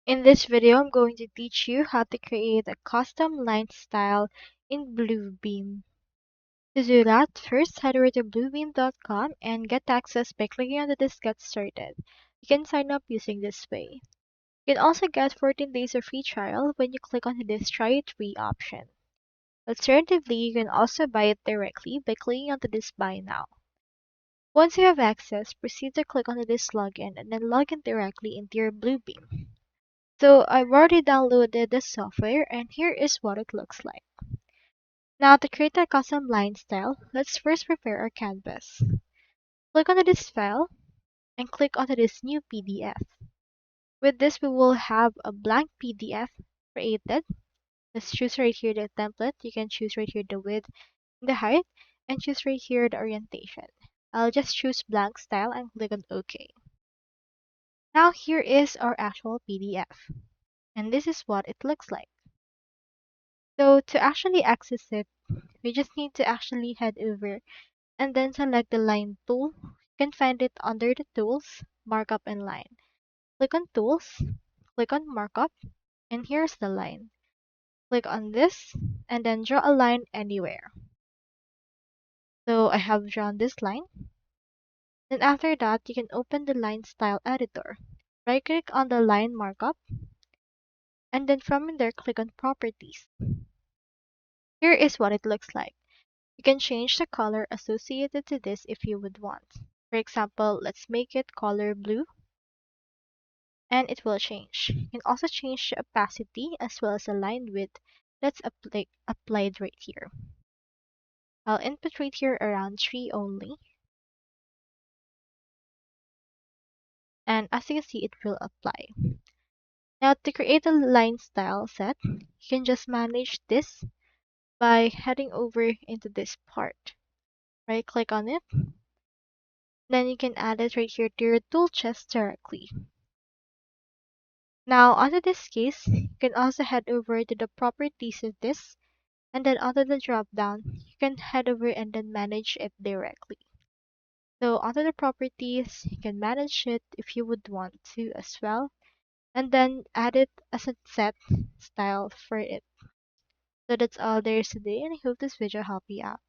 In this video, I'm going to teach you how to create a custom line style in Bluebeam. To do that, first head over to bluebeam.com and get access by clicking on the this Get Started. You can sign up using this way. You can also get 14 days of free trial when you click on this Try It Free option. Alternatively, you can also buy it directly by clicking onto this Buy Now. Once you have access, proceed to click on this Login and then log in directly into your Bluebeam. So I've already downloaded the software and here is what it looks like. Now to create a custom line style, let's first prepare our canvas. Click on this file and click onto this new PDF. With this we will have a blank PDF created. Let's choose right here the template. You can choose right here the width and the height and choose right here the orientation. I'll just choose blank style and click on OK. Now here is our actual PDF and this is what it looks like. So to actually access it, we just need to actually head over and then select the line tool. You can find it under the tools, markup and line. Click on tools, click on markup, and here's the line. Click on this and then draw a line anywhere. So I have drawn this line. Then after that, you can open the line style editor. Right click on the line markup and then from in there click on properties. Here is what it looks like. You can change the color associated to this if you would want. For example, let's make it color blue and it will change. You can also change the opacity as well as the line width that's applied right here. I'll input right here around 3 only. And as you can see, it will apply. Now to create a line style set, you can just manage this by heading over into this part. Right click on it. Then you can add it right here to your tool chest directly. Now, onto this case, you can also head over to the properties of this, and then onto the drop down, you can head over and then manage it directly. So, onto the properties, you can manage it if you would want to as well, and then add it as a set style for it. So that's all there is today, and I hope this video helped you out.